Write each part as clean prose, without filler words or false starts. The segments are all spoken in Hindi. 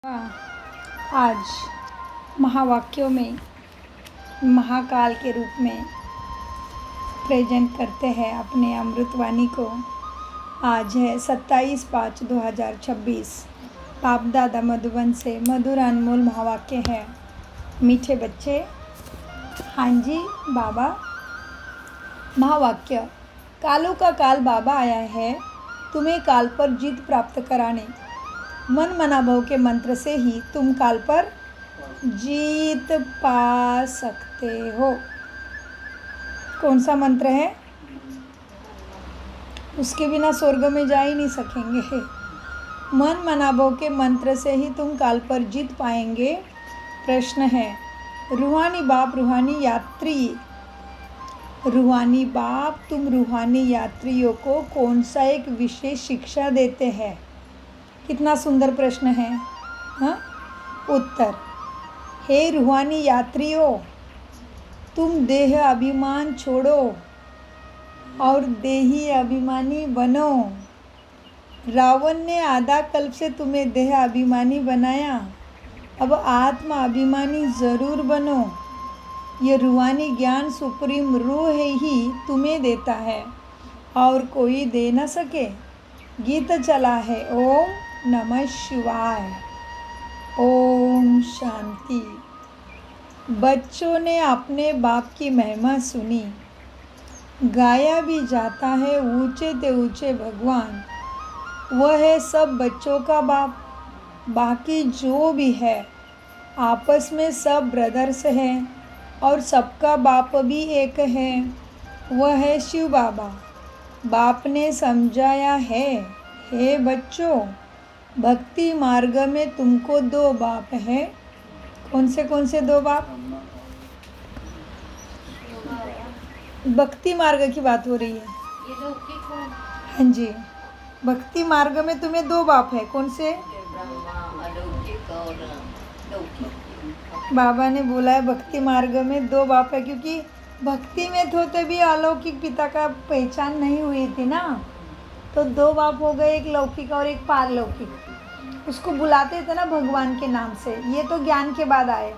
आज महावाक्यों में महाकाल के रूप में प्रेजेंट करते हैं अपने अमृतवाणी को। आज है 27/5/2026। बाप दादा मधुबन से मधुर अनमोल महावाक्य है। मीठे बच्चे, हाँ जी बाबा। महावाक्य। कालों का काल बाबा आया है तुम्हें काल पर जीत प्राप्त कराने। मन मनाभव के मंत्र से ही तुम काल पर जीत पा सकते हो। कौन सा मंत्र है? उसके बिना स्वर्ग में जा ही नहीं सकेंगे। मन मनाभव के मंत्र से ही तुम काल पर जीत पाएंगे। प्रश्न है, रूहानी बाप रूहानी यात्री, रूहानी बाप तुम रूहानी यात्रियों को कौन सा एक विशेष शिक्षा देते हैं? कितना सुंदर प्रश्न है। हाँ, उत्तर, हे रूहानी यात्रियों, तुम देह अभिमान छोड़ो और देही अभिमानी बनो। रावण ने आधा कल्प से तुम्हें देह अभिमानी बनाया, अब आत्मा अभिमानी ज़रूर बनो। ये रूहानी ज्ञान सुप्रीम रूह ही तुम्हें देता है और कोई दे न सके। गीत चला है, ओम नमः शिवाय, ओम शांति। बच्चों ने अपने बाप की महिमा सुनी, गाया भी जाता है ऊंचे ते ऊंचे भगवान। वह है सब बच्चों का बाप, बाकी जो भी है आपस में सब ब्रदर्स हैं और सबका बाप भी एक है, वह है शिव बाबा। बाप ने समझाया है, हे बच्चों, भक्ति मार्ग में तुमको दो बाप हैं। कौन से दो बाप? भक्ति मार्ग की बात हो रही है। हाँ जी, भक्ति मार्ग में तुम्हें दो बाप है। कौन से? बाबा ने बोला है भक्ति मार्ग में दो बाप है, क्योंकि भक्ति में तो तभी अलौकिक पिता का पहचान नहीं हुई थी ना, तो दो बाप हो गए, एक लौकिक और एक पारलौकिक। उसको बुलाते थे ना भगवान के नाम से, ये तो ज्ञान के बाद आए।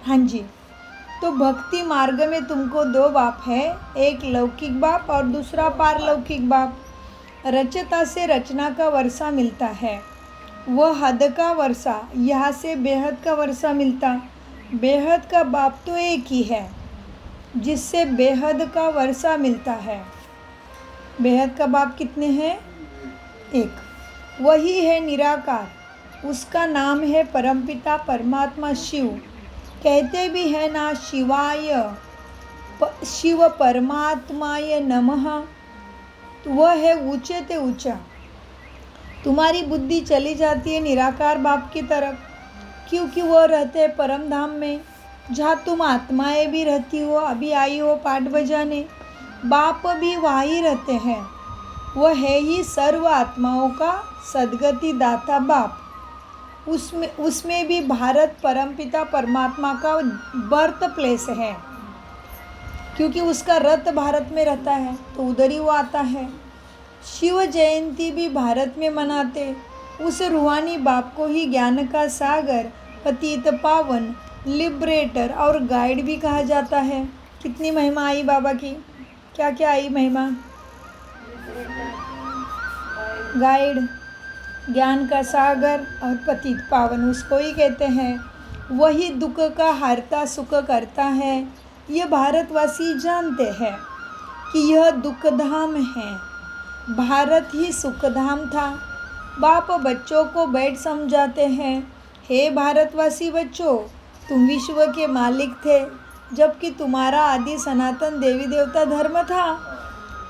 हाँ जी, तो भक्ति मार्ग में तुमको दो बाप है, एक लौकिक बाप और दूसरा पारलौकिक बाप। रचता से रचना का वर्षा मिलता है, वह हद का वर्षा, यहाँ से बेहद का वर्षा मिलता। बेहद का बाप तो एक ही है जिससे बेहद का वर्षा मिलता है। बेहद का बाप कितने हैं? एक। वही है निराकार, उसका नाम है परमपिता परमात्मा शिव। कहते भी है ना शिवाय, शिव परमात्माय नमः। तो वह है ऊंचे ते ऊंचा। तुम्हारी बुद्धि चली जाती है निराकार बाप की तरफ, क्योंकि वह रहते हैं परम धाम में, जहाँ तुम आत्माएं भी रहती हो। अभी आई हो पाठ बजाने, बाप भी वहीं रहते हैं। वह है ही सर्व आत्माओं का सद्गति दाता बाप। उसमें भी भारत परमपिता परमात्मा का बर्थ प्लेस है, क्योंकि उसका रथ भारत में रहता है, तो उधर ही वो आता है। शिव जयंती भी भारत में मनाते। उस रूहानी बाप को ही ज्ञान का सागर, पतित पावन, लिबरेटर और गाइड भी कहा जाता है। कितनी महिमा आई बाबा की, क्या क्या आई महिमा? गाइड, ज्ञान का सागर और पतित पावन, उसको ही कहते हैं। वही दुख का हरता सुख करता है। यह भारतवासी जानते हैं कि यह दुख धाम है, भारत ही सुख धाम था। बाप बच्चों को बैठ समझाते हैं, हे भारतवासी बच्चों, तुम विश्व के मालिक थे, जबकि तुम्हारा आदि सनातन देवी देवता धर्म था,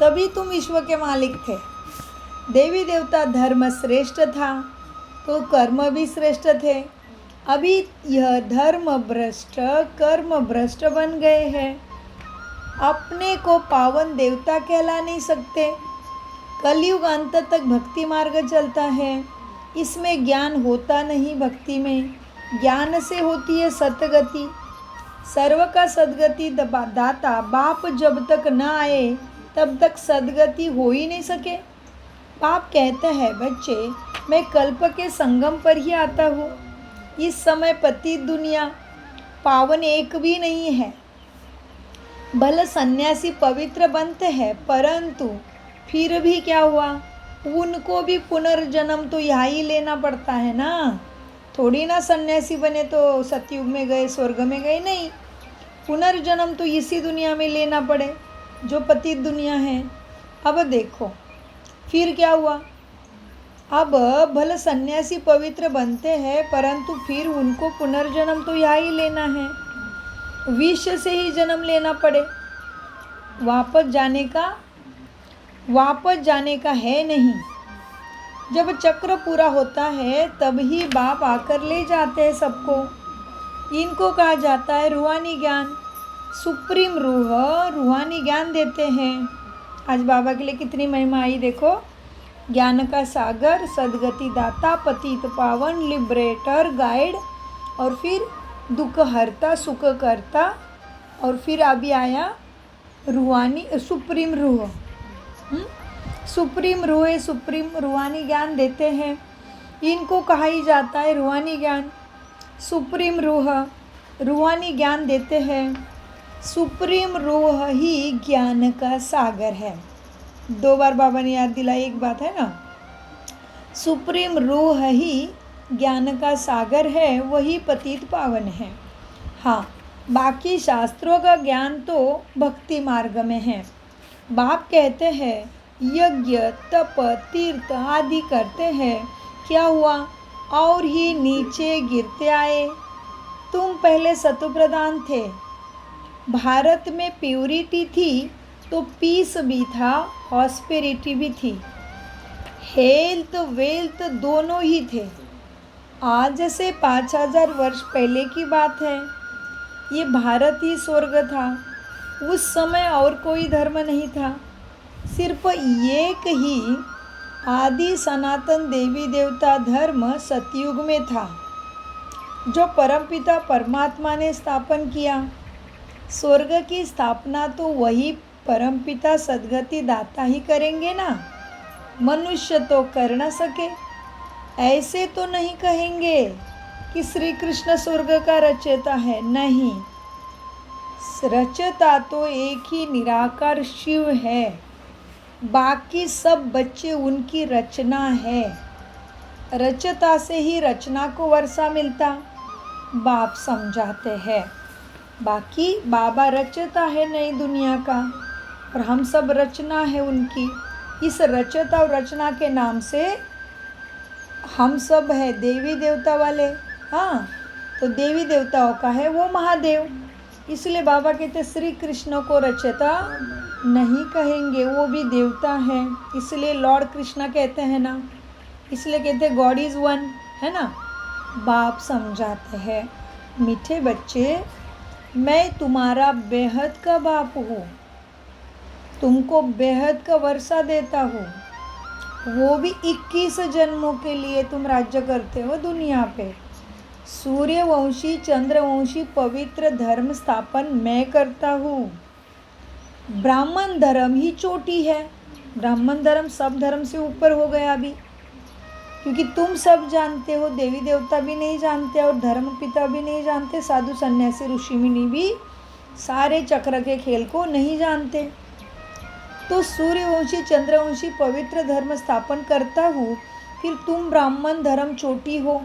तभी तुम विश्व के मालिक थे। देवी देवता धर्म श्रेष्ठ था तो कर्म भी श्रेष्ठ थे। अभी यह धर्म भ्रष्ट कर्म भ्रष्ट बन गए हैं, अपने को पावन देवता कहला नहीं सकते। कलयुग अंत तक भक्ति मार्ग चलता है, इसमें ज्ञान होता नहीं। भक्ति में ज्ञान से होती है सतगति। सर्व का सदगति दाता बाप जब तक न आए तब तक सदगति हो ही नहीं सके। बाप कहते हैं, बच्चे मैं कल्प के संगम पर ही आता हूँ, इस समय पतित दुनिया पावन एक भी नहीं है। भले सन्यासी पवित्र बनते हैं, परंतु फिर भी क्या हुआ, उनको भी पुनर्जन्म तो यहाँ ही लेना पड़ता है ना। थोड़ी ना सन्यासी बने तो सतयुग में गए, स्वर्ग में गए, नहीं, पुनर्जन्म तो इसी दुनिया में लेना पड़े जो पतित दुनिया है। अब देखो फिर क्या हुआ, अब भले सन्यासी पवित्र बनते हैं, परंतु फिर उनको पुनर्जन्म तो यहाँ ही लेना है, विष से ही जन्म लेना पड़े। वापस जाने का है नहीं। जब चक्र पूरा होता है तब ही बाप आकर ले जाते हैं सबको। इनको कहा जाता है रूहानी ज्ञान। सुप्रीम रूहानी ज्ञान देते हैं। आज बाबा के लिए कितनी महिमा आई देखो। ज्ञान का सागर, सदगति दाता, पतित पावन, लिबरेटर, गाइड, और फिर दुख हरता, सुख करता, और फिर अभी आया रूहानी सुप्रीम रूह। सुप्रीम रूह, सुप्रीम रूहानी ज्ञान देते हैं। इनको कहा ही जाता है रूहानी ज्ञान। सुप्रीम रूह रूहानी ज्ञान देते हैं। सुप्रीम रूह ही ज्ञान का सागर है। 2 बार बाबा ने याद दिलाई, एक बात है ना। सुप्रीम रूह ही ज्ञान का सागर है, वही पतित पावन है। हाँ, बाकी शास्त्रों का ज्ञान तो भक्ति मार्ग में है। बाप कहते हैं यज्ञ, तप, तीर्थ आदि करते हैं, क्या हुआ, और ही नीचे गिरते आए। तुम पहले सत्व प्रधान थे, भारत में प्योरिटी थी तो पीस भी था, हॉस्पेरिटी भी थी, हेल्थ वेल्थ दोनों ही थे। आज से 5000 वर्ष पहले की बात है। ये भारत ही स्वर्ग था। उस समय और कोई धर्म नहीं था, सिर्फ एक ही आदि सनातन देवी देवता धर्म सतयुग में था, जो परमपिता परमात्मा ने स्थापन किया। स्वर्ग की स्थापना तो वही परमपिता सद्गति दाता ही करेंगे ना। मनुष्य तो कर न सके। ऐसे तो नहीं कहेंगे कि श्री कृष्ण स्वर्ग का रचयिता है, नहीं, रचयिता तो एक ही निराकार शिव है, बाकी सब बच्चे उनकी रचना है। रचयिता से ही रचना को वर्षा मिलता, बाप समझाते हैं। बाकी बाबा रचयिता है नई दुनिया का, और हम सब रचना है उनकी। इस रचयिता और रचना के नाम से हम सब है देवी देवता वाले। हाँ, तो देवी देवताओं का है वो महादेव। इसलिए बाबा कहते श्री कृष्ण को रचयिता नहीं कहेंगे, वो भी देवता है। इसलिए लॉर्ड कृष्णा कहते हैं ना, इसलिए कहते गॉड इज़ वन, है ना। बाप समझाते हैं, मीठे बच्चे, मैं तुम्हारा बेहद का बाप हूँ, तुमको बेहद का वर्षा देता हूँ। वो भी 21 जन्मों के लिए तुम राज्य करते हो दुनिया पे। सूर्यवंशी चंद्रवंशी पवित्र धर्म स्थापन मैं करता हूँ। ब्राह्मण धर्म ही चोटी है। ब्राह्मण धर्म सब धर्म से ऊपर हो गया अभी, क्योंकि तुम सब जानते हो, देवी देवता भी नहीं जानते और धर्म पिता भी नहीं जानते, साधु सन्यासी ऋषि मुनि भी सारे चक्र के खेल को नहीं जानते। तो सूर्यवंशी चंद्रवंशी पवित्र धर्म स्थापन करता हूँ, फिर तुम ब्राह्मण धर्म चोटी हो।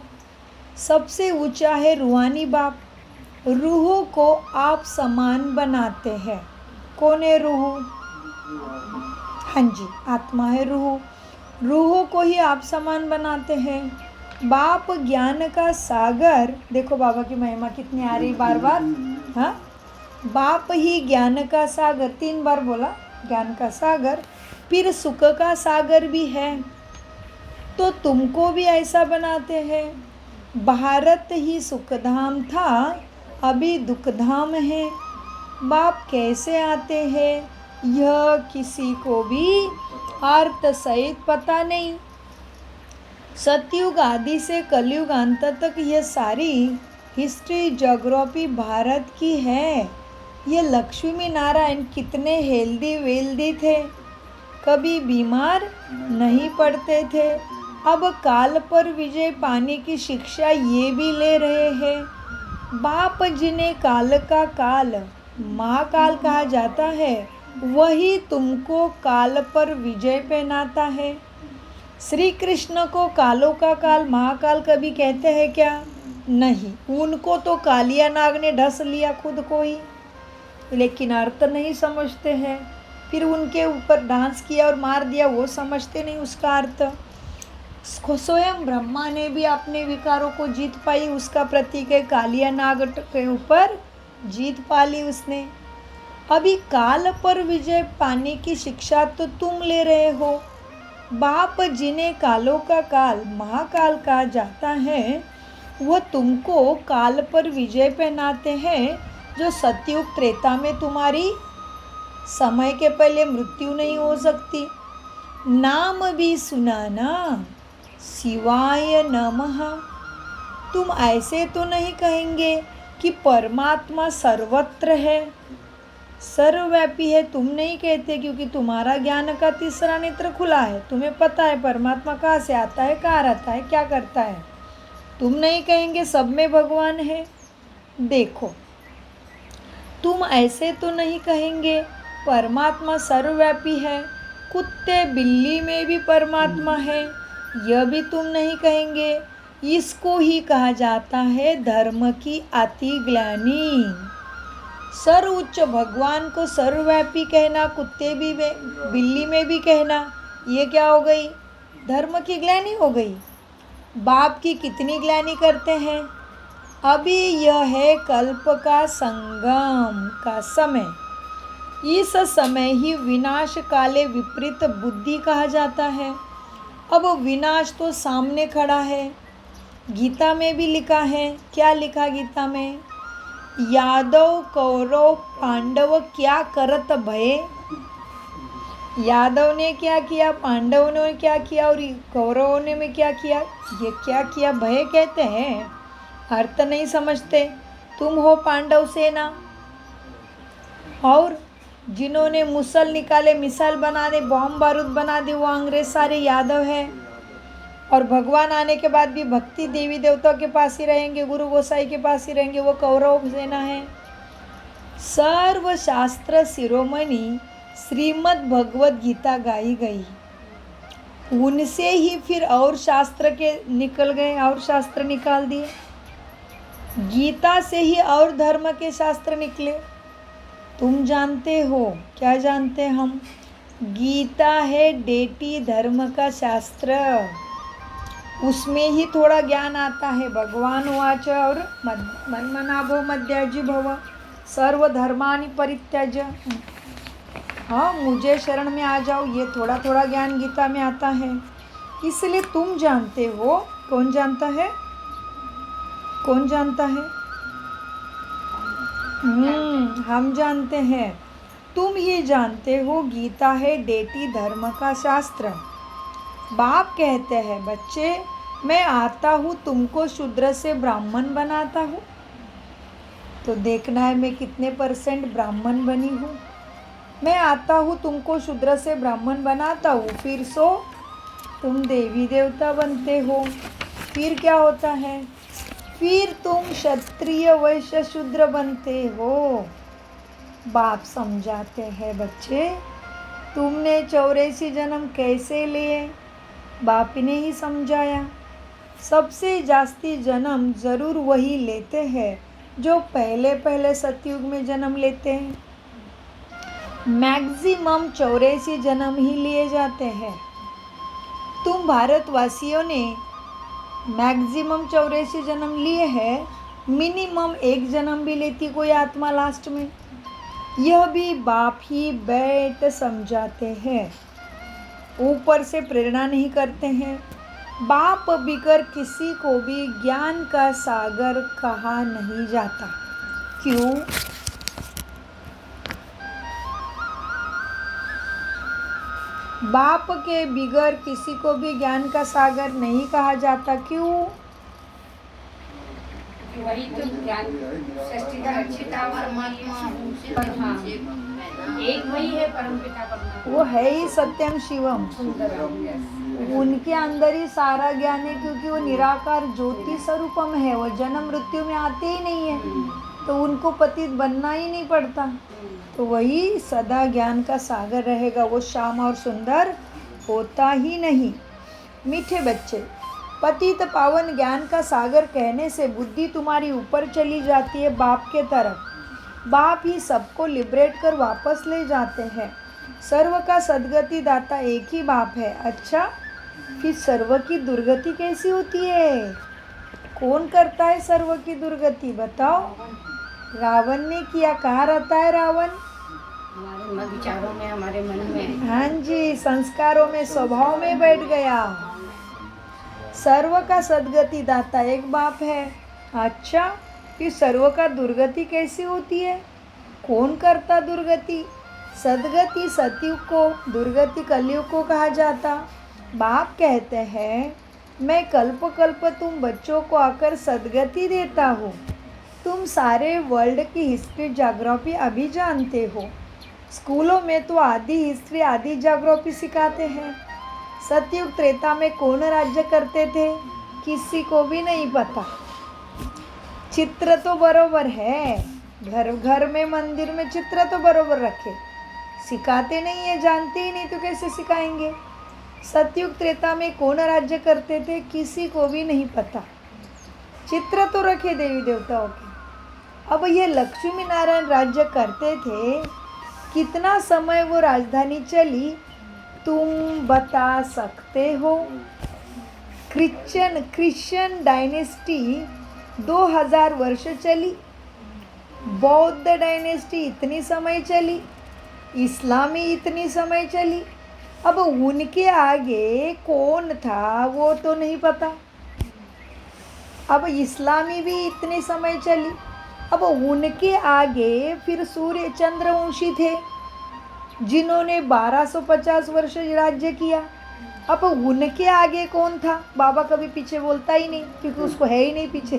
सबसे ऊंचा है रूहानी बाप। रूह को आप समान बनाते हैं। कौन है रूह? हाँ जी, आत्मा है रूह। रूह को ही आप समान बनाते हैं। बाप ज्ञान का सागर, देखो बाबा की महिमा कितनी आ रही बार बार। हाँ, बाप ही ज्ञान का सागर, 3 बार बोला ज्ञान का सागर, फिर सुख का सागर भी है। तो तुमको भी ऐसा बनाते हैं। भारत ही सुखधाम था, अभी दुखधाम है। बाप कैसे आते हैं यह किसी को भी अर्थ सहित पता नहीं। सतयुग आदि से कलयुग अंत तक यह सारी हिस्ट्री ज्योग्राफी भारत की है। ये लक्ष्मी नारायण कितने हेल्दी वेल्दी थे, कभी बीमार नहीं पड़ते थे, अब काल पर विजय पाने की शिक्षा ये भी ले रहे हैं। बाप जिन्हें काल का काल महाकाल कहा जाता है, वही तुमको काल पर विजय पहनाता है। श्री कृष्ण को कालों का काल महाकाल कभी कहते हैं क्या? नहीं, उनको तो कालिया नाग ने ढस लिया खुद को ही, लेकिन अर्थ नहीं समझते हैं। फिर उनके ऊपर डांस किया और मार दिया, वो समझते नहीं उसका अर्थ। स्वयं ब्रह्मा ने भी अपने विकारों को जीत पाई, उसका प्रतीक है कालिया नाग के ऊपर जीत पा ली उसने। अभी काल पर विजय पाने की शिक्षा तो तुम ले रहे हो। बाप जिन्हें कालों का काल महाकाल कहा जाता है, वह तुमको काल पर विजय पहनाते हैं, जो सतयुग त्रेता में तुम्हारी समय के पहले मृत्यु नहीं हो सकती। नाम भी सुना ना, शिवाय नमः। तुम ऐसे तो नहीं कहेंगे कि परमात्मा सर्वत्र है, सर्वव्यापी है। तुम नहीं कहते, क्योंकि तुम्हारा ज्ञान का तीसरा नेत्र खुला है, तुम्हें पता है परमात्मा कहाँ से आता है, कहाँ रहता है, क्या करता है। तुम नहीं कहेंगे सब में भगवान है। देखो, तुम ऐसे तो नहीं कहेंगे परमात्मा सर्वव्यापी है, कुत्ते बिल्ली में भी परमात्मा है, यह भी तुम नहीं कहेंगे। इसको ही कहा जाता है धर्म की अति ग्लानि। सर्वोच्च भगवान को सर्वव्यापी कहना, कुत्ते भी में बिल्ली में भी कहना, ये क्या हो गई? धर्म की ग्लानि हो गई। बाप की कितनी ग्लानि करते हैं? अभी यह है कल्प का संगम का समय। इस समय ही विनाश काले विपरीत बुद्धि कहा जाता है। अब विनाश तो सामने खड़ा है। गीता में भी लिखा है, क्या लिखा गीता में? यादव कौरव पांडव क्या करत भय। यादव ने क्या किया, पांडवों ने क्या किया और कौरवों ने में क्या किया? ये क्या किया? भय कहते हैं, अर्थ नहीं समझते। तुम हो पांडव सेना, और जिन्होंने मुसल निकाले, मिसाइल बना दे, बॉम्ब बारूद बना दे, वो अंग्रेज सारे यादव है। और भगवान आने के बाद भी भक्ति देवी देवताओं के पास ही रहेंगे, गुरु गोसाई के पास ही रहेंगे, वो कौरव सेना है। सर्व शास्त्र शिरोमणि श्रीमद् भगवत गीता गाई गई, उनसे ही फिर और शास्त्र के निकल गए, और शास्त्र निकाल दिए। गीता से ही और धर्म के शास्त्र निकले। तुम जानते हो, क्या जानते हम? गीता है डेटी धर्म का शास्त्र, उसमें ही थोड़ा ज्ञान आता है। भगवान वाच और मन्मनाभो मध्याजी भव सर्वधर्मानि परित्यज्य। हाँ, मुझे शरण में आ जाओ, ये थोड़ा थोड़ा ज्ञान गीता में आता है। इसलिए तुम जानते हो। कौन जानता है? कौन जानता है? हम जानते हैं, तुम ही जानते हो। गीता है डेटी धर्म का शास्त्र। बाप कहते हैं, बच्चे मैं आता हूँ तुमको शूद्र से ब्राह्मण बनाता हूँ। तो देखना है मैं कितने % ब्राह्मण बनी हूँ। मैं आता हूँ तुमको शूद्र से ब्राह्मण बनाता हूँ, फिर सो तुम देवी देवता बनते हो। फिर क्या होता है? फिर तुम क्षत्रिय वैश्य शूद्र बनते हो। बाप समझाते हैं, बच्चे तुमने 84 जन्म कैसे लिए? बाप ने ही समझाया। सबसे जास्ती जन्म ज़रूर वही लेते हैं जो पहले पहले सतयुग में जन्म लेते हैं। मैक्सिमम 84 जन्म ही लिए जाते हैं। तुम भारतवासियों ने मैक्सिमम 84 जन्म लिए हैं, मिनिमम 1 जन्म भी लेती कोई आत्मा लास्ट में। यह भी बाप ही बैठ समझाते हैं, ऊपर से प्रेरणा नहीं करते हैं। बाप बिगर किसी को भी ज्ञान का सागर कहा नहीं जाता। क्यों? बाप के बिगर किसी को भी ज्ञान का सागर नहीं कहा जाता। क्यों? वही तो ज्ञान सृष्टिकर्ता परमात्मा, एक वही है परमपिता परमात्मा। वो है ही सत्यम शिवम। उनके अंदर ही सारा ज्ञान है, क्योंकि वो निराकार ज्योति स्वरूपम है, वो जन्म मृत्यु में आते ही नहीं है, तो उनको पतित बनना ही नहीं पड़ता। तो वही सदा ज्ञान का सागर रहेगा, वो श्याम और सुंदर होता ही नहीं। मीठे बच्चे, पतित पावन ज्ञान का सागर कहने से बुद्धि तुम्हारी ऊपर चली जाती है बाप के तरफ। बाप ही सबको लिबरेट कर वापस ले जाते हैं। सर्व का सदगति दाता एक ही बाप है। अच्छा, फिर सर्व की दुर्गति कैसी होती है? कौन करता है सर्व की दुर्गति? बताओ। रावण ने किया। कहाँ रहता है रावण? हमारे विचारों में, हमारे मन में। हाँ जी, संस्कारों में, स्वभाव में बैठ गया। सर्व का सदगति दाता एक बाप है। अच्छा, फिर सर्व का दुर्गति कैसी होती है? कौन करता दुर्गति? सदगति सतयुग को, दुर्गति कलयुग को कहा जाता। बाप कहते हैं, मैं कल्प कल्प तुम बच्चों को आकर सदगति देता हूँ। तुम सारे वर्ल्ड की हिस्ट्री ज्योग्राफी अभी जानते हो। स्कूलों में तो आधी हिस्ट्री आधी ज्योग्राफी सिखाते हैं। सतयुग त्रेता में कौन राज्य करते थे? किसी को भी नहीं पता। चित्र तो बरोबर है, घर घर में, मंदिर में चित्र तो बरोबर रखे, सिखाते नहीं है, जानते ही नहीं तो कैसे सिखाएंगे। सतयुग त्रेता में कौन राज्य करते थे? किसी को भी नहीं पता। चित्र तो रखे देवी देवताओं के। अब ये लक्ष्मी नारायण राज्य करते थे, कितना समय वो राजधानी चली तुम बता सकते हो? क्रिश्चियन डायनेस्टी 2000 वर्ष चली, बौद्ध डायनेस्टी इतनी समय चली, इस्लामी इतनी समय चली। अब उनके आगे कौन था वो तो नहीं पता। अब इस्लामी भी इतने समय चली। अब उनके आगे फिर सूर्य चंद्रवंशी थे, जिन्होंने 1250 वर्ष राज्य किया। अब उनके आगे कौन था? बाबा कभी पीछे बोलता ही नहीं, क्योंकि उसको है ही नहीं पीछे।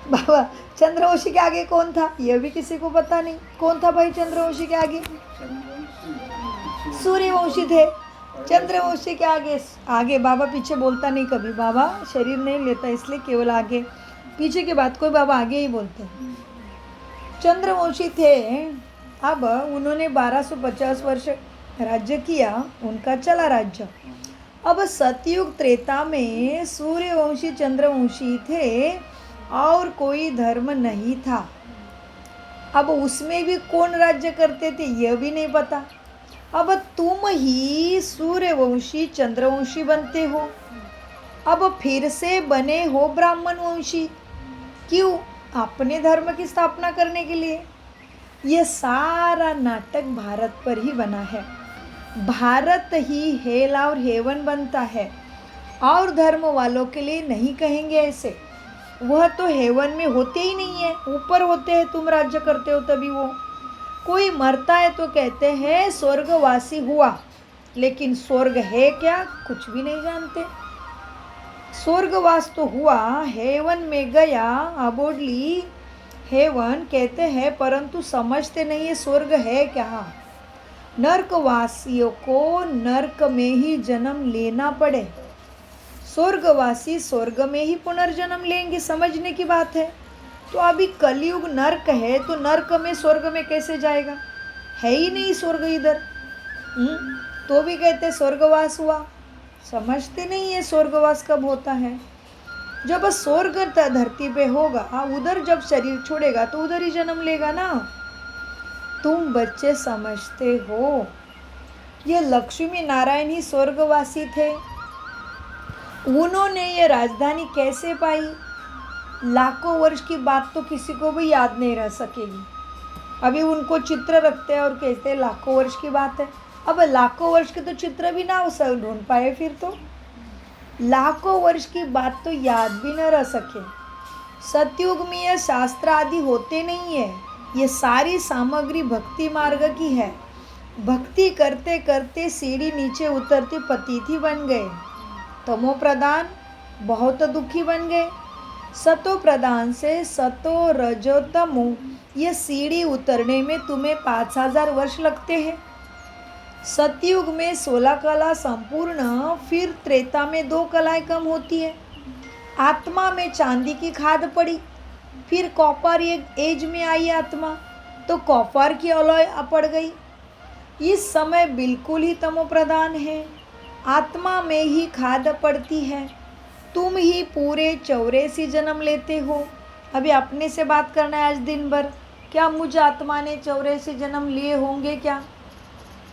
बाबा चंद्रवंशी के आगे कौन था यह भी किसी को पता नहीं। कौन था भाई चंद्रवंशी के आगे? सूर्यवंशी थे। चंद्रवंशी के आगे बाबा पीछे बोलता नहीं कभी। बाबा शरीर नहीं लेता, इसलिए केवल आगे, पीछे के बाद कोई बाबा आगे ही बोलते हैं। चंद्रवंशी थे। अब उन्होंने 1250 वर्ष राज्य किया, उनका चला राज्य। अब सतयुग त्रेता में सूर्यवंशी चंद्रवंशी थे और कोई धर्म नहीं था। अब उसमें भी कौन राज्य करते थे यह भी नहीं पता। अब तुम ही सूर्यवंशी चंद्रवंशी बनते हो, अब फिर से बने हो ब्राह्मण वंशी। क्यों? अपने धर्म की स्थापना करने के लिए। यह सारा नाटक भारत पर ही बना है। भारत ही हेल और हेवन बनता है, और धर्म वालों के लिए नहीं कहेंगे ऐसे। वह तो हेवन में होते ही नहीं है, ऊपर होते हैं। तुम राज्य करते हो तभी वो। कोई मरता है तो कहते हैं स्वर्गवासी हुआ, लेकिन स्वर्ग है क्या कुछ भी नहीं जानते। स्वर्गवास तो हुआ, हेवन में गया, अबोडली हेवन कहते हैं, परंतु समझते नहीं है स्वर्ग है क्या। नर्कवासियों को नर्क में ही जन्म लेना पड़े, स्वर्गवासी स्वर्ग में ही पुनर्जन्म लेंगे, समझने की बात है। तो अभी कलयुग नर्क है, तो नर्क में स्वर्ग में कैसे जाएगा? है ही नहीं स्वर्ग इधर। तो भी कहते स्वर्गवास हुआ, समझते नहीं है स्वर्गवास कब होता है। जब स्वर्ग धरती पे होगा, उधर जब शरीर छोड़ेगा तो उधर ही जन्म लेगा ना। तुम बच्चे समझते हो, ये लक्ष्मी नारायण ही स्वर्गवासी थे। उन्होंने ये राजधानी कैसे पाई? लाखों वर्ष की बात तो किसी को भी याद नहीं रह सकेगी। अभी उनको चित्र रखते हैं और कहते हैं लाखों वर्ष की बात है। अब लाखों वर्ष के तो चित्र भी ना सब ढूंढ पाए, फिर तो लाखों वर्ष की बात तो याद भी न रह सके। सतयुग में ये शास्त्र आदि होते नहीं है, ये सारी सामग्री भक्ति मार्ग की है। भक्ति करते करते सीढ़ी नीचे उतरते पतिथि बन गए, तमो प्रधान बहुत दुखी बन गए। सतो प्रधान से सतो रजो तमो, ये सीढ़ी उतरने में तुम्हें 5000 वर्ष लगते हैं। सतयुग में 16 कला संपूर्ण, फिर त्रेता में 2 कलाएं कम होती है। आत्मा में चांदी की खाद पड़ी, फिर कॉपर एज में आई आत्मा, तो कॉपर की अलॉय पड़ गई। इस समय बिल्कुल ही तमो प्रधान है, आत्मा में ही खाद पड़ती है। तुम ही पूरे 84 जन्म लेते हो। अभी अपने से बात करना है आज दिन भर। क्या मुझ आत्मा ने 84 जन्म लिए होंगे क्या?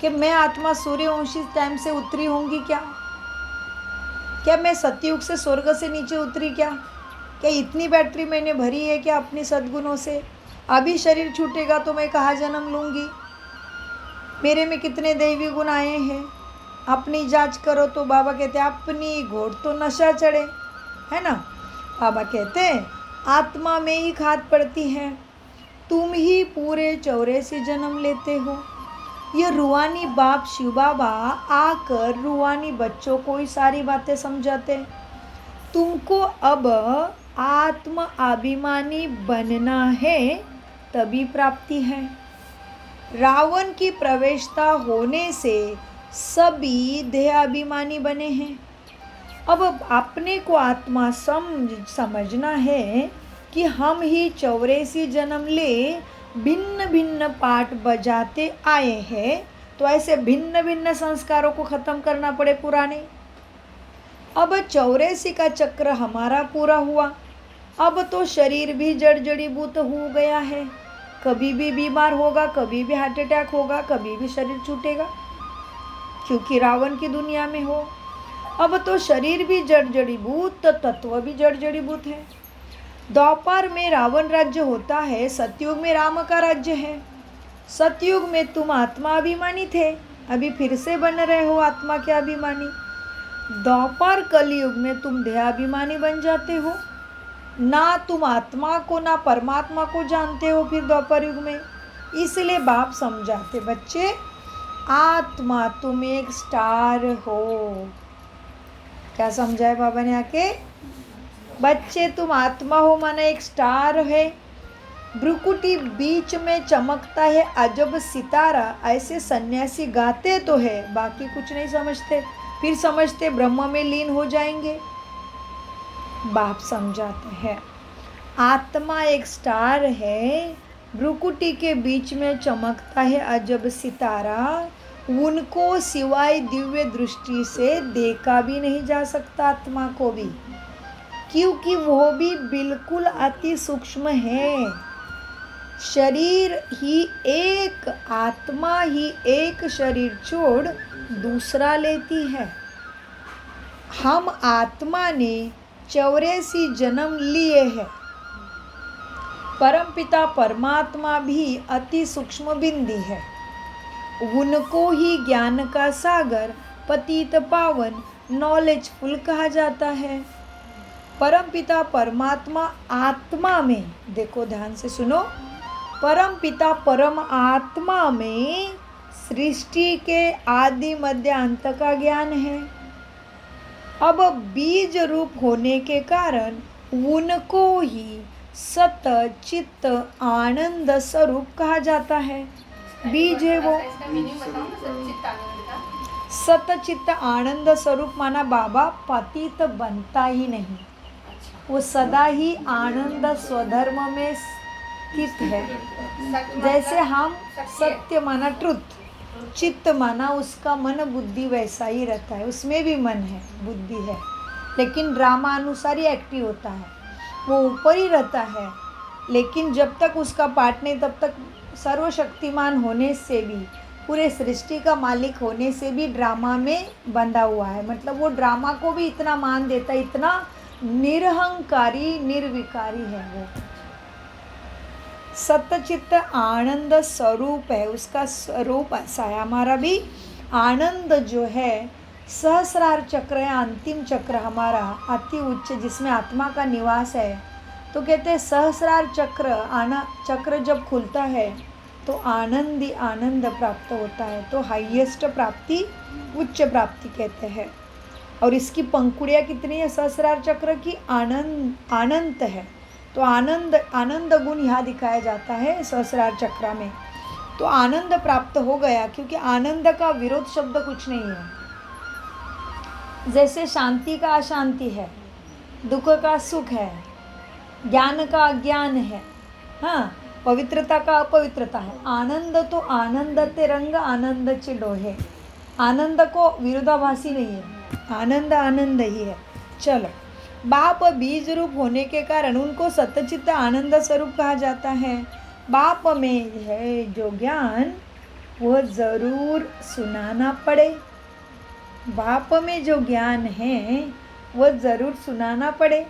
कि मैं आत्मा सूर्यवंशी टाइम से उतरी होंगी क्या? क्या मैं सतयुग से स्वर्ग से नीचे उतरी क्या? क्या इतनी बैटरी मैंने भरी है क्या अपने सद्गुणों से? अभी शरीर छूटेगा तो मैं कहाँ जन्म लूँगी? मेरे में कितने दैवी गुण आए हैं? अपनी जांच करो तो बाबा कहते हैं अपनी घोड़ तो नशा चढ़े, है ना। बाबा कहते हैं आत्मा में ही खाद पड़ती है, तुम ही पूरे 84 जन्म लेते हो। ये रूहानी बाप शिव बाबा आकर रूहानी बच्चों को ही सारी बातें समझाते। तुमको अब आत्म अभिमानी बनना है, तभी प्राप्ति है। रावण की प्रवेशता होने से सभी देह अभिमानी बने हैं। अब अपने को आत्मा समझना है कि हम ही 84 जन्म ले भिन्न भिन्न पाठ बजाते आए हैं, तो ऐसे भिन्न भिन्न संस्कारों को ख़त्म करना पड़े पुराने। अब 84 का चक्र हमारा पूरा हुआ, अब तो शरीर भी जड़ जड़ीभूत हो गया है। कभी भी बीमार होगा, कभी भी हार्ट अटैक होगा, कभी भी शरीर छूटेगा, क्योंकि रावण की दुनिया में हो। अब तो शरीर भी जड़ जड़ीभूत, तो तत्व भी जड़ जड़ीभूत है। द्वापर में रावण राज्य होता है, सतयुग में राम का राज्य है। सतयुग में तुम आत्मा अभिमानी थे, अभी फिर से बन रहे हो आत्मा के अभिमानी। द्वापर कलयुग में तुम देहाभिमानी बन जाते हो, ना तुम आत्मा को ना परमात्मा को जानते हो फिर द्वापर युग में। इसलिए बाप समझाते बच्चे, आत्मा तुम एक स्टार हो। क्या समझाए बाबा ने आके? बच्चे तुम आत्मा हो माने एक स्टार है, भ्रुकुटी बीच में चमकता है अजब सितारा, ऐसे सन्यासी गाते तो है, बाकी कुछ नहीं समझते। फिर समझते ब्रह्म में लीन हो जाएंगे। बाप समझाते हैं आत्मा एक स्टार है, भ्रुकुटी के बीच में चमकता है अजब सितारा, उनको सिवाय दिव्य दृष्टि से देखा भी नहीं जा सकता आत्मा को भी, क्योंकि वो भी बिल्कुल अति सूक्ष्म है। शरीर ही एक, आत्मा ही एक शरीर छोड़ दूसरा लेती है। हम आत्मा ने 84 जन्म लिए हैं। परमपिता परमात्मा भी अति सूक्ष्म बिंदी है, उनको ही ज्ञान का सागर, पतित पावन, नॉलेजफुल कहा जाता है। परमपिता परमात्मा आत्मा में, देखो ध्यान से सुनो, परमपिता परम आत्मा में सृष्टि के आदि मध्य अंत का ज्ञान है। अब बीज रूप होने के कारण उनको ही सत चित्त आनंद स्वरूप कहा जाता है। बीज है वो सत चित्त आनंद स्वरूप, माना बाबा पतित बनता ही नहीं, वो सदा ही आनंद स्वधर्म में स्थित है। जैसे हम सत्य माना ट्रुथ, चित्त माना उसका मन बुद्धि वैसा ही रहता है, उसमें भी मन है बुद्धि है, लेकिन ड्रामा अनुसार ही एक्टिव होता है, वो ऊपर ही रहता है। लेकिन जब तक उसका पार्ट नहीं, तब तक सर्वशक्तिमान होने से भी, पूरे सृष्टि का मालिक होने से भी ड्रामा में बंधा हुआ है। मतलब वो ड्रामा को भी इतना मान देता है, इतना निरहंकारी निर्विकारी है वो। सतचित्त आनंद स्वरूप है, उसका स्वरूप ऐसा है। हमारा भी आनंद जो है, सहस्रार चक्र है, अंतिम चक्र हमारा अति उच्च, जिसमें आत्मा का निवास है। तो कहते हैं सहस्रार चक्र जब खुलता है तो आनंद ही आनंद प्राप्त होता है। तो हाईएस्ट प्राप्ति उच्च प्राप्ति कहते हैं। और इसकी पंखुड़ियाँ कितनी है सहस्रार चक्र की? अनंत है। तो आनंद गुण यहाँ दिखाया जाता है सहस्रार चक्र में। तो आनंद प्राप्त हो गया, क्योंकि आनंद का विरोध शब्द कुछ नहीं है। जैसे शांति का अशांति है, दुख का सुख है, ज्ञान का अज्ञान है, हाँ, पवित्रता का अपवित्रता है। आनंद तो आनंद ते रंग आनंद चे डोहे, आनंद को विरोधाभासी नहीं है, आनंद आनंद ही है। चलो, बाप बीज रूप होने के कारण उनको सतचित्त आनंद स्वरूप कहा जाता है। बाप में है जो ज्ञान वो ज़रूर सुनाना पड़े, बाप में जो ज्ञान है वो ज़रूर सुनाना पड़े।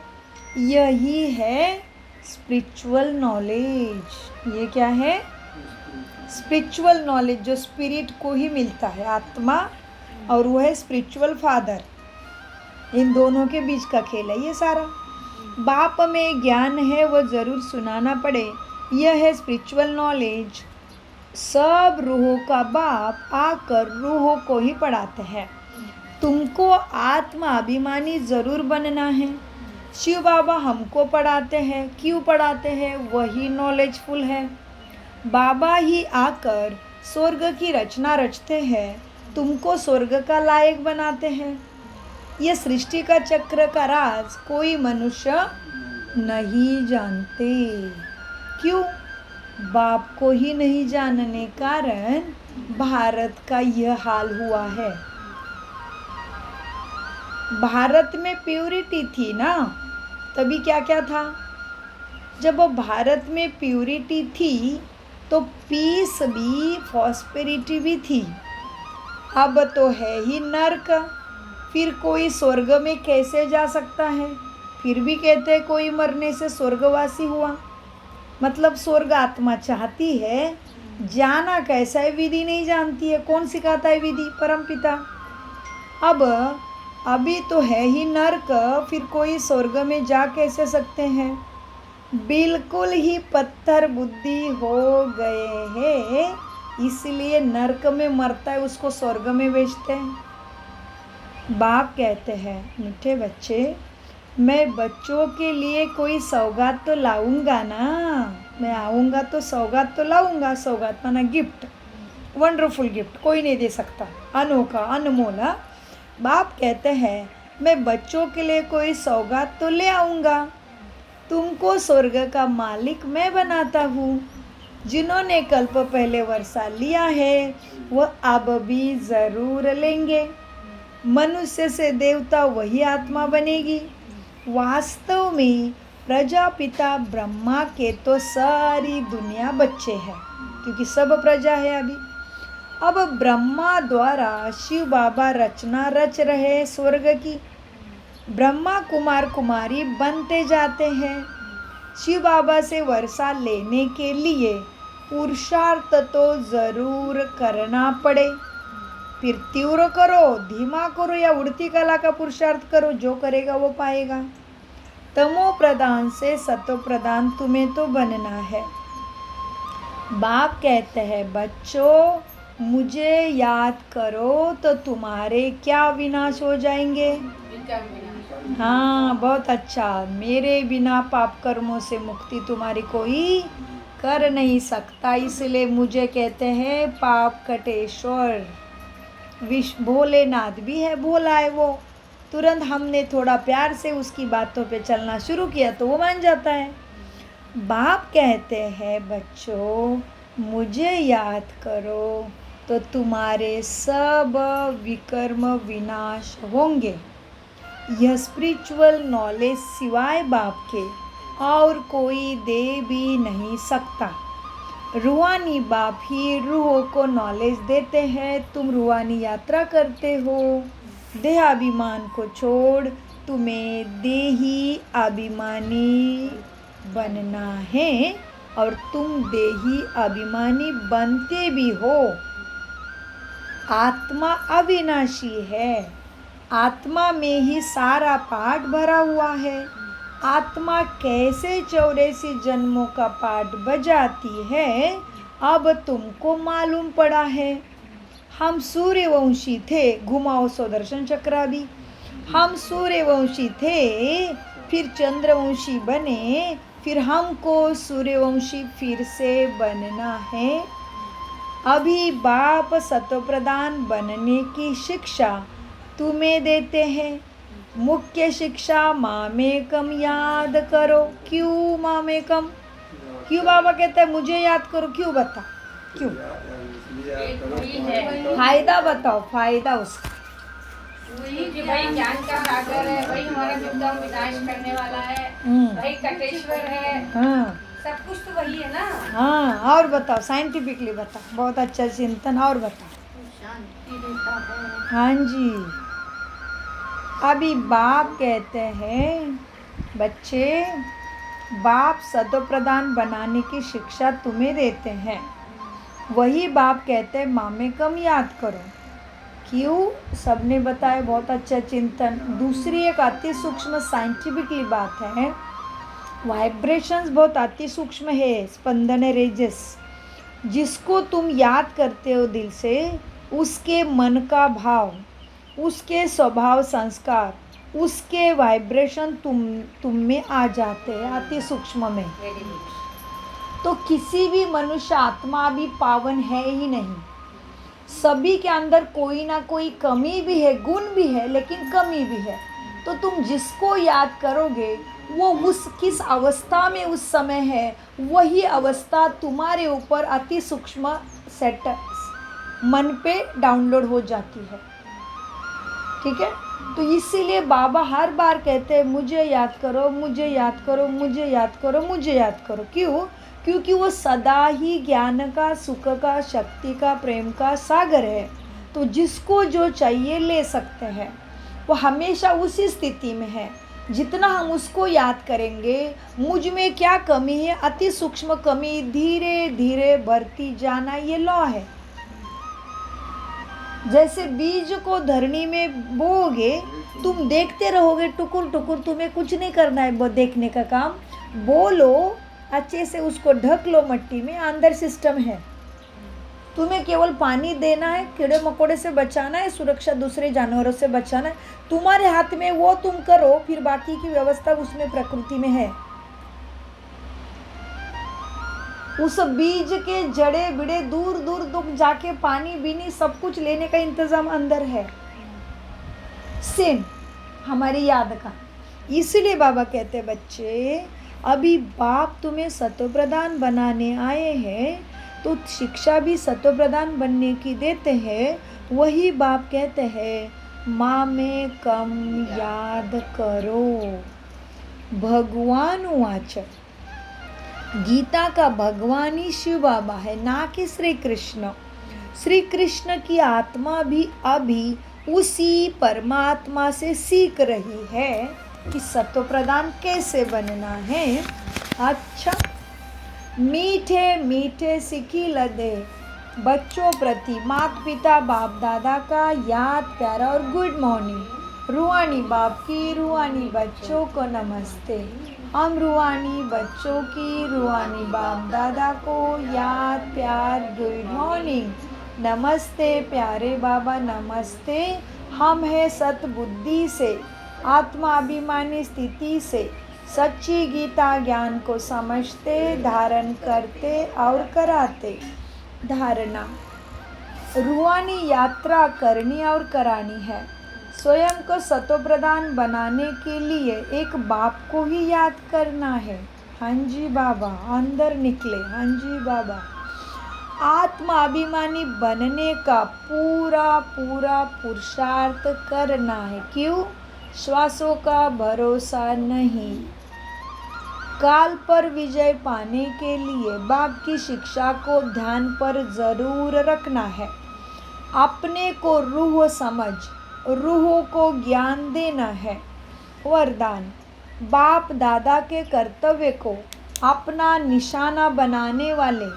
यही है स्पिरिचुअल नॉलेज। ये क्या है? स्पिरिचुअल नॉलेज, जो स्पिरिट को ही मिलता है, आत्मा, और वो है स्पिरिचुअल फादर। इन दोनों के बीच का खेल है ये सारा। बाप में ज्ञान है वो ज़रूर सुनाना पड़े, यह है स्पिरिचुअल नॉलेज। सब रूहों का बाप आकर रूहों को ही पढ़ाते हैं। तुमको आत्मा अभिमानी ज़रूर बनना है। शिव बाबा हमको पढ़ाते हैं, क्यों पढ़ाते हैं? वही नॉलेजफुल है। बाबा ही आकर स्वर्ग की रचना रचते हैं, तुमको स्वर्ग का लायक बनाते हैं। यह सृष्टि का चक्र का राज कोई मनुष्य नहीं जानते। क्यों? बाप को ही नहीं जानने कारण भारत का यह हाल हुआ है। भारत में प्यूरिटी थी ना, तभी क्या क्या था? जब भारत में प्यूरिटी थी तो पीस भी, प्रॉस्पेरिटी भी थी। अब तो है ही नर्क, फिर कोई स्वर्ग में कैसे जा सकता है? फिर भी कहते हैं कोई मरने से स्वर्गवासी हुआ। मतलब स्वर्ग आत्मा चाहती है, जाना कैसा है विधि नहीं जानती है। कौन सिखाता है विधि? परमपिता। अब अभी तो है ही नर्क, फिर कोई स्वर्ग में जा कैसे सकते हैं? बिल्कुल ही पत्थर बुद्धि हो गए हैं, इसलिए नर्क में मरता है उसको स्वर्ग में भेजते हैं। बाप कहते हैं, मीठे बच्चे, मैं बच्चों के लिए कोई सौगात तो लाऊंगा ना। मैं आऊँगा तो सौगात तो लाऊंगा। सौगात माना गिफ्ट, वंडरफुल गिफ्ट, कोई नहीं दे सकता, अनोखा, अनमोल। बाप कहते हैं, मैं बच्चों के लिए कोई सौगात तो ले आऊँगा। तुमको स्वर्ग का मालिक मैं बनाता हूँ। जिन्होंने कल्प पहले वर्षा लिया है वह अब भी ज़रूर लेंगे। मनुष्य से देवता वही आत्मा बनेगी। वास्तव में प्रजापिता ब्रह्मा के तो सारी दुनिया बच्चे हैं, क्योंकि सब प्रजा है अभी। अब ब्रह्मा द्वारा शिव बाबा रचना रच रहे स्वर्ग की। ब्रह्मा कुमार कुमारी बनते जाते हैं। शिव बाबा से वर्षा लेने के लिए पुरुषार्थ तो ज़रूर करना पड़े। फिर तीव्र करो, धीमा करो या उड़ती कला का पुरुषार्थ करो, जो करेगा वो पाएगा। तमो प्रधान से सतो प्रधान तुम्हें तो बनना है। बाप कहते हैं, बच्चों मुझे याद करो तो तुम्हारे क्या विनाश हो जाएंगे? हाँ, बहुत अच्छा। मेरे बिना पाप कर्मों से मुक्ति तुम्हारी कोई कर नहीं सकता, इसलिए मुझे कहते हैं पाप कटेश्वर। भोलेनाथ भी है, भोला है वो। तुरंत हमने थोड़ा प्यार से उसकी बातों पे चलना शुरू किया तो वो मान जाता है। बाप कहते हैं, बच्चों मुझे याद करो तो तुम्हारे सब विकर्म विनाश होंगे। यह स्पिरिचुअल नॉलेज सिवाय बाप के और कोई दे भी नहीं सकता। रूहानी बाप ही रूहों को नॉलेज देते हैं। तुम रूहानी यात्रा करते हो। देहाभिमान को छोड़ तुम्हें देही अभिमानी बनना है, और तुम देही अभिमानी बनते भी हो। आत्मा अविनाशी है। आत्मा में ही सारा पाठ भरा हुआ है। आत्मा कैसे 84 जन्मों का पाठ बजाती है अब तुमको मालूम पड़ा है। हम सूर्यवंशी थे, घुमाओ सुदर्शन चक्र भी। हम सूर्यवंशी थे, फिर चंद्रवंशी बने, फिर हमको सूर्यवंशी फिर से बनना है। अभी बाप सतोप्रधान बनने की शिक्षा तुम्हें देते हैं। मुख्य शिक्षा मामेकम याद करो। क्यों मामेकम? क्यों बाबा कहते हैं मुझे याद करो? क्यों बता, क्यों? एक वही है, फायदा बताओ, फायदा उसका। वही कि वही ज्ञान का सागर है, वही हमारा विद्या विनाश करने वाला है, वही कटेश्वर है, हाँ सब कुछ तो वही है ना। हाँ, और बताओ, साइंटिफिकली बताओ। बहुत अच्छा चिंतन, और बताओ। शांति देता है। हाँ जी। अभी बाप कहते हैं बच्चे, बाप सतोप्रधान बनाने की शिक्षा तुम्हें देते हैं। वही बाप कहते हैं मामेकम याद करो। क्यों? सबने बताया, बहुत अच्छा चिंतन। दूसरी एक अति सूक्ष्म साइंटिफिकली बात है, वाइब्रेशंस बहुत अति सूक्ष्म है, स्पंदन रेजेस। जिसको तुम याद करते हो दिल से, उसके मन का भाव, उसके स्वभाव संस्कार, उसके वाइब्रेशन तुम में आ जाते हैं अति सूक्ष्म में। Very good. तो किसी भी मनुष्य आत्मा भी पावन है ही नहीं। सभी के अंदर कोई ना कोई कमी भी है, गुण भी है, लेकिन कमी भी है। तो तुम जिसको याद करोगे वो उस किस अवस्था में उस समय है, वही अवस्था तुम्हारे ऊपर अति सूक्ष्म सेट मन पे डाउनलोड हो जाती है। ठीक है? तो इसीलिए बाबा हर बार कहते हैं मुझे याद करो, मुझे याद करो, मुझे याद करो, मुझे याद करो। क्यों? क्योंकि वो सदा ही ज्ञान का, सुख का, शक्ति का, प्रेम का सागर है। तो जिसको जो चाहिए ले सकते हैं। वो हमेशा उसी स्थिति में है। जितना हम उसको याद करेंगे, मुझ में क्या कमी है, अति सूक्ष्म कमी धीरे धीरे बढ़ती जाना, ये लॉ है। जैसे बीज को धरनी में बोओगे, तुम देखते रहोगे टुकुर टुकुर, तुम्हें कुछ नहीं करना है देखने का काम। बोलो अच्छे से, उसको ढक लो मट्टी में, अंदर सिस्टम है। तुम्हें केवल पानी देना है, कीड़े मकोड़े से बचाना है, सुरक्षा दूसरे जानवरों से बचाना है, तुम्हारे हाथ में। वो तुम करो, फिर बाकी की व्यवस्था उसमें प्रकृति में है। उस बीज के जड़े बिड़े दूर दूर दूर जाके पानी बीनी सब कुछ लेने का इंतजाम अंदर है। सेम हमारी याद का। इसलिए बाबा कहते बच्चे, अभी बाप तुम्हें सतोप्रधान बनाने आए हैं, तो शिक्षा भी सतोप्रधान बनने की देते हैं। वही बाप कहते हैं माँ में कम याद करो। भगवान वाच, गीता का भगवान ही शिव बाबा है, ना कि श्री कृष्ण। श्री कृष्ण की आत्मा भी अभी उसी परमात्मा से सीख रही है कि सतोप्रधान कैसे बनना है। अच्छा, मीठे मीठे सिखी लदे बच्चों प्रति माता पिता बाप दादा का याद प्यारा और गुड मॉर्निंग। रूहानी बाप की रूहानी बच्चों को नमस्ते। हम रूहानी बच्चों की रूहानी बाप दादा को याद प्यार गुड मॉर्निंग। नमस्ते प्यारे बाबा, नमस्ते। हम है सतबुद्धि से, आत्माभिमानी स्थिति से सच्ची गीता ज्ञान को समझते, धारण करते और कराते। धारणा, रूहानी यात्रा करनी और करानी है। स्वयं को सतोप्रधान बनाने के लिए एक बाप को ही याद करना है। हाँ जी बाबा, अंदर निकले। हाँ जी बाबा, आत्माभिमानी बनने का पूरा पूरा पुरुषार्थ करना है। क्यों? श्वासों का भरोसा नहीं। काल पर विजय पाने के लिए बाप की शिक्षा को ध्यान पर जरूर रखना है। अपने को रूह समझ, रूह को ज्ञान देना है। वरदान, बाप दादा के कर्तव्य को अपना निशाना बनाने वाले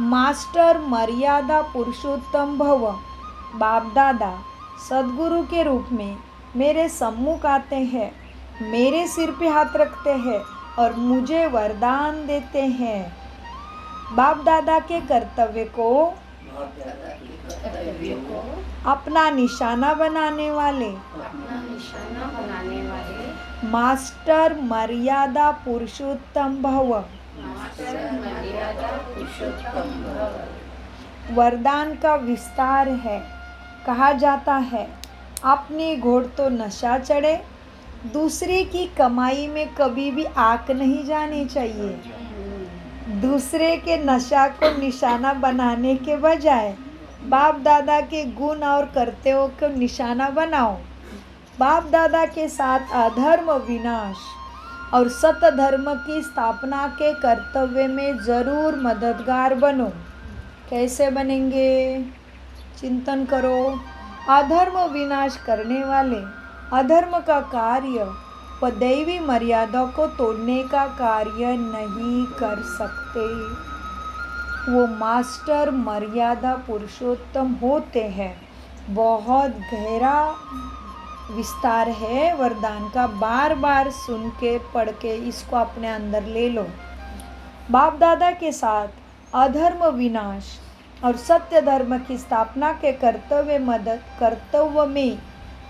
मास्टर मर्यादा पुरुषोत्तम भव बाप दादा सद्गुरु के रूप में मेरे सम्मुख आते हैं, मेरे सिर पे हाथ रखते हैं और मुझे वरदान देते हैं। बाप दादा के कर्तव्य को अपना निशाना बनाने वाले मास्टर मर्यादा पुरुषोत्तम भव वरदान का विस्तार है। कहा जाता है, अपनी घोड़ तो नशा चढ़े, दूसरे की कमाई में कभी भी आंख नहीं जानी चाहिए। दूसरे के नशा को निशाना बनाने के बजाय बाप दादा के गुण और कर्तव्यों को निशाना बनाओ। बाप दादा के साथ अधर्म विनाश और सत्य धर्म की स्थापना के कर्तव्य में ज़रूर मददगार बनो। कैसे बनेंगे? चिंतन करो। अधर्म विनाश करने वाले अधर्म का कार्य व दैवी मर्यादा को तोड़ने का कार्य नहीं कर सकते। वो मास्टर मर्यादा पुरुषोत्तम होते हैं। बहुत गहरा विस्तार है वरदान का। बार बार सुन के पढ़ के इसको अपने अंदर ले लो। बाप दादा के साथ अधर्म विनाश और सत्य धर्म की स्थापना के कर्तव्य में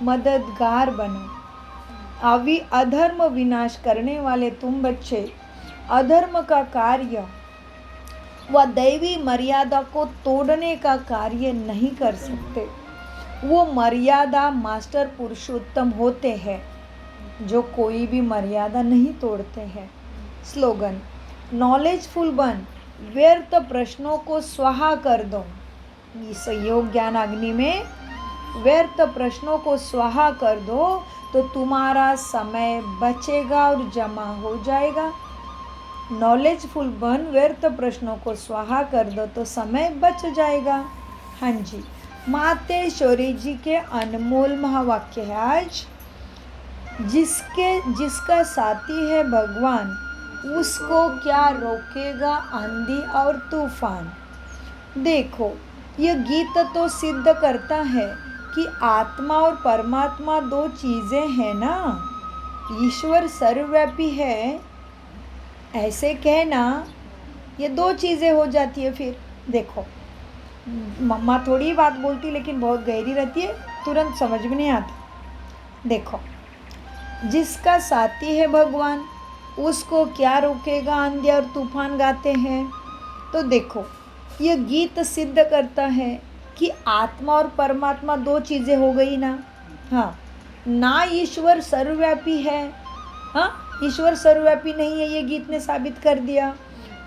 मददगार बनो। अभी अधर्म विनाश करने वाले तुम बच्चे अधर्म का कार्य व दैवी मर्यादा को तोड़ने का कार्य नहीं कर सकते। वो मर्यादा मास्टर पुरुषोत्तम होते हैं जो कोई भी मर्यादा नहीं तोड़ते हैं। स्लोगन, नॉलेजफुल बन, व्यर्थ प्रश्नों को स्वाहा कर दो। इस योग ज्ञान अग्नि में व्यर्थ प्रश्नों को स्वाहा कर दो तो तुम्हारा समय बचेगा और जमा हो जाएगा। नॉलेजफुल बन, व्यर्थ प्रश्नों को स्वाहा कर दो तो समय बच जाएगा। हाँ जी, मातेश्वरी जी के अनमोल महावाक्य है आज। जिसका साथी है भगवान, उसको क्या रोकेगा आंधी और तूफान। देखो, यह गीत तो सिद्ध करता है कि आत्मा और परमात्मा दो चीज़ें हैं ना। ईश्वर सर्वव्यापी है ऐसे कहना, ये दो चीज़ें हो जाती है। फिर देखो, मम्मा थोड़ी बात बोलती लेकिन बहुत गहरी रहती है, तुरंत समझ में नहीं आता। देखो, जिसका साथी है भगवान, उसको क्या रोकेगा आंधी और तूफान गाते हैं। तो देखो, यह गीत सिद्ध करता है कि आत्मा और परमात्मा दो चीज़ें हो गई ना। हाँ, ना ईश्वर सर्वव्यापी है। हाँ, ईश्वर सर्वव्यापी नहीं है, ये गीत ने साबित कर दिया।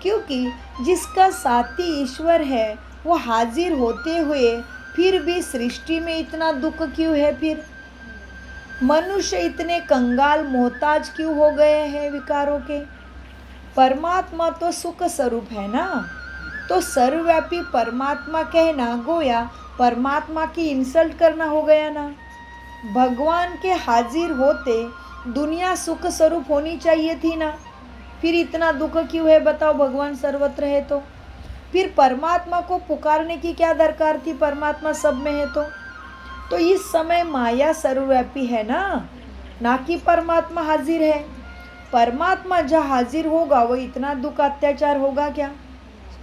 क्योंकि जिसका साथी ईश्वर है वो हाजिर होते हुए फिर भी सृष्टि में इतना दुख क्यों है। फिर मनुष्य इतने कंगाल मोहताज क्यों हो गए हैं विकारों के। परमात्मा तो सुख स्वरूप है ना। तो सर्वव्यापी परमात्मा कहना गोया परमात्मा की इंसल्ट करना हो गया ना। भगवान के हाजिर होते दुनिया सुख स्वरूप होनी चाहिए थी ना। फिर इतना दुख क्यों है बताओ, भगवान सर्वत्र है तो। फिर परमात्मा को पुकारने की क्या दरकार थी, परमात्मा सब में है तो इस समय माया सर्वव्यापी है ना कि परमात्मा हाजिर है। परमात्मा जहाँ हाजिर होगा वो इतना दुख अत्याचार होगा क्या,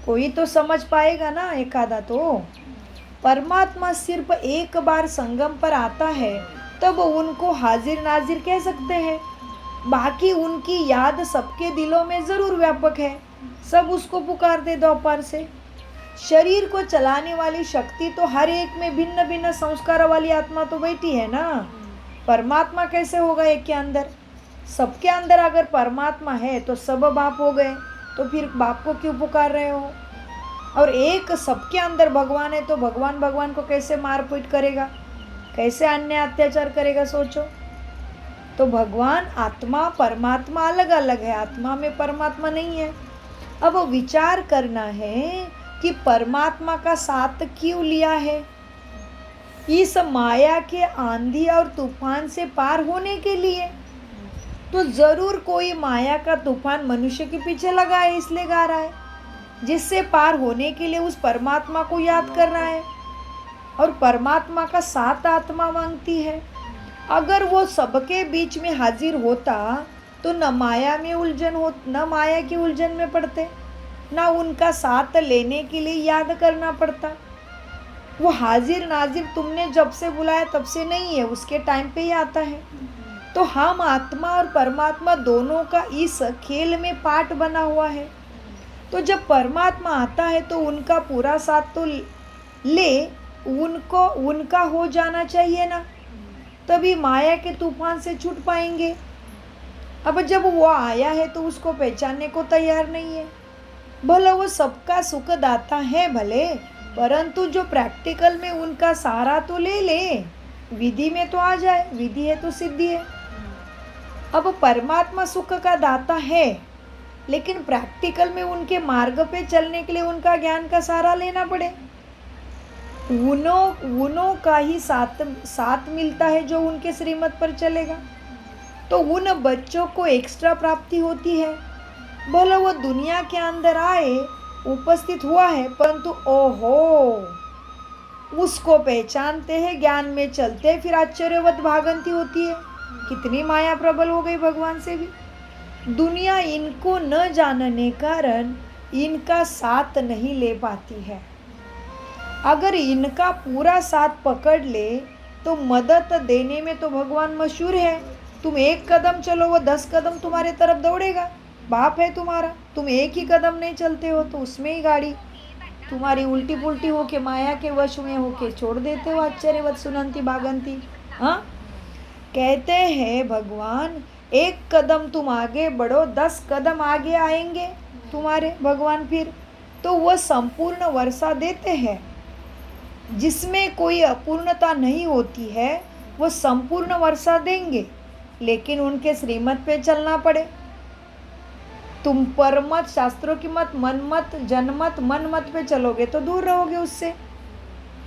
कोई तो समझ पाएगा ना एकादा तो। परमात्मा सिर्फ एक बार संगम पर आता है तब उनको हाजिर नाजिर कह सकते हैं। बाकी उनकी याद सबके दिलों में ज़रूर व्यापक है, सब उसको पुकारते दोपहर से। शरीर को चलाने वाली शक्ति तो हर एक में भिन्न भिन्न संस्कार वाली आत्मा तो बैठी है ना। परमात्मा कैसे होगा एक के अंदर? सबके अंदर अगर परमात्मा है तो सब बाप हो गए, तो फिर बाप को क्यों पुकार रहे हो? और एक सबके अंदर भगवान है तो भगवान को कैसे मारपीट करेगा, कैसे अन्य अत्याचार करेगा, सोचो। तो भगवान आत्मा परमात्मा अलग अलग है, आत्मा में परमात्मा नहीं है। अब विचार करना है कि परमात्मा का साथ क्यों लिया है। इस माया के आंधी और तूफान से पार होने के लिए। तो ज़रूर कोई माया का तूफान मनुष्य के पीछे लगा है, इसलिए गा रहा है, जिससे पार होने के लिए उस परमात्मा को याद करना है। और परमात्मा का साथ आत्मा मांगती है। अगर वो सबके बीच में हाजिर होता तो न माया में उलझन हो, न माया की उलझन में पड़ते, ना उनका साथ लेने के लिए याद करना पड़ता। वो हाजिर नाजिर तुमने जब से बुलाया तब से नहीं है, उसके टाइम पे ही आता है। तो हम आत्मा और परमात्मा दोनों का इस खेल में पार्ट बना हुआ है। तो जब परमात्मा आता है तो उनका पूरा साथ तो ले उनको उनका हो जाना चाहिए ना, तभी माया के तूफान से छूट पाएंगे। अब जब वो आया है तो उसको पहचानने को तैयार नहीं है। भले वो सबका सुख दाता है भले, परंतु जो प्रैक्टिकल में उनका सहारा तो ले ले, विधि में तो आ जाए, विधि है तो सिद्धि है। अब परमात्मा सुख का दाता है, लेकिन प्रैक्टिकल में उनके मार्ग पे चलने के लिए उनका ज्ञान का सहारा लेना पड़े। उन्हों का ही साथ मिलता है जो उनके श्रीमत पर चलेगा, तो उन बच्चों को एक्स्ट्रा प्राप्ति होती है। भले वो दुनिया के अंदर आए, उपस्थित हुआ है, परंतु ओहो उसको पहचानते हैं, ज्ञान में चलते हैं, फिर आश्चर्यवत भागंती होती है। कितनी माया प्रबल हो गई भगवान से भी। दुनिया इनको न जानने कारण इनका साथ नहीं ले पाती है। अगर इनका पूरा साथ पकड़ ले तो मदद देने में तो भगवान मशहूर है। तुम एक कदम चलो, वो 10 कदम तुम्हारे तरफ दौड़ेगा। बाप है तुम्हारा, तुम एक ही कदम नहीं चलते हो तो उसमें ही गाड़ी तुम्हारी उल्टी पुल्टी होके माया के वश में होके छोड़ देते हो। आश्चर्यवत सुनंती भागंती। हाँ, कहते हैं भगवान एक कदम तुम आगे बढ़ो, 10 कदम आगे आएंगे तुम्हारे भगवान। फिर तो वह संपूर्ण वर्षा देते हैं। जिसमें कोई अपूर्णता नहीं होती है वो संपूर्ण वर्षा देंगे, लेकिन उनके श्रीमत पे चलना पड़े। तुम परमत, शास्त्रों की मत, मन मत, जनमत, मन मत पे चलोगे तो दूर रहोगे उससे।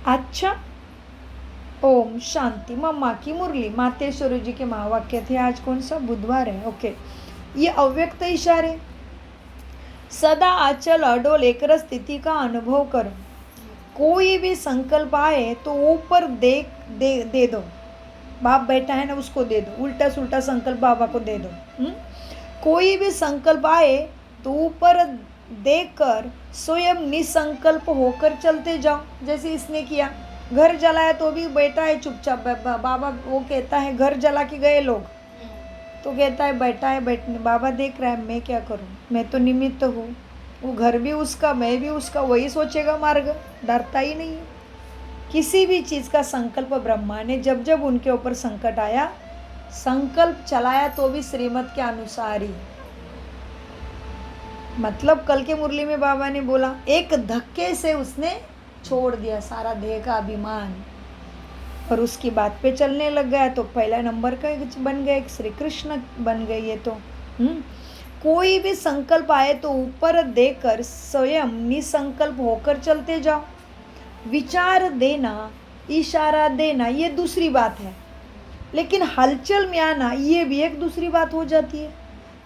अच्छा, ओम शांति। मम्मा की मुरली, मातेश्वर जी के महावाक्य थे। आज कौन सा बुधवार है? ओके। ये अव्यक्त इशारे। सदा अचल अडोल एकरस स्थिति का अनुभव करो। कोई भी संकल्प आए तो ऊपर दे दो। बाप बैठा है ना, उसको दे दो। उल्टा सुल्टा संकल्प बाबा को दे दो। कोई भी संकल्प आए तो ऊपर देकर स्वयं निसंकल्प होकर चलते जाओ। जैसे इसने किया, घर जलाया तो भी बैठा है चुपचाप। बाबा वो कहता है घर जला के गए लोग, तो कहता है बैठा है, बैठने बाबा देख रहा है, मैं क्या करूं, मैं तो निमित्त हूँ। वो घर भी उसका, मैं भी उसका, वही सोचेगा मार्ग, डरता ही नहीं है। किसी भी चीज़ का संकल्प ब्रह्मा ने जब जब उनके ऊपर संकट आया, संकल्प चलाया तो भी श्रीमत के अनुसार ही। मतलब कल के मुरली में बाबा ने बोला, एक धक्के से उसने छोड़ दिया सारा देह का अभिमान और उसकी बात पे चलने लग गया। तो पहला नंबर का बन गए, श्री कृष्ण बन गए ये तो। कोई भी संकल्प आए तो ऊपर देकर स्वयं निसंकल्प होकर चलते जाओ। विचार देना, इशारा देना ये दूसरी बात है, लेकिन हलचल में आना ये भी एक दूसरी बात हो जाती है।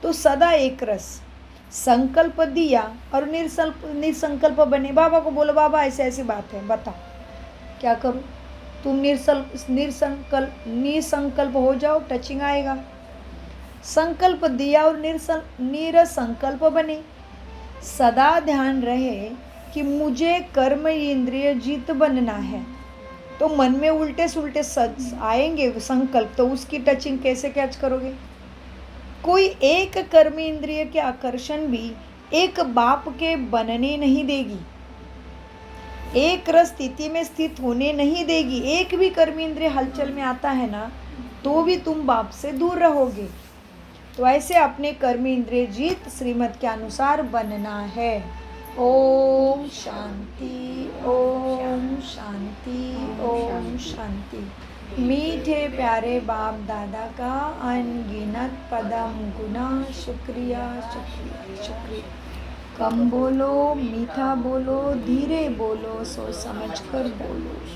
तो सदा एक रस, संकल्प दिया और निसंकल्प बने। बाबा को बोलो, बाबा ऐसे ऐसी बात है, बताओ क्या करूं। तुम निसंकल्प हो जाओ, टचिंग आएगा। संकल्प दिया और निरसंकल्प बने। सदा ध्यान रहे कि मुझे कर्म इंद्रिय जीत बनना है। तो मन में उल्टे सुल्टे आएंगे संकल्प, तो उसकी टचिंग कैसे कैच करोगे? कोई एक कर्म इंद्रिय के आकर्षण भी एक बाप के बनने नहीं देगी, एक रस स्थिति में स्थित होने नहीं देगी। एक भी कर्म इंद्रिय हलचल में आता है ना, तो भी तुम बाप से दूर रहोगे। तो ऐसे अपने कर्म इंद्रिय जीत श्रीमत के अनुसार बनना है। ओम शांति, ओम शांति, ओम शांति। मीठे प्यारे बाप दादा का अनगिनत पदम गुना शुक्रिया शुक्रिया शुक्रिया। कम बोलो, मीठा बोलो, धीरे बोलो, सोच समझ कर बोलो।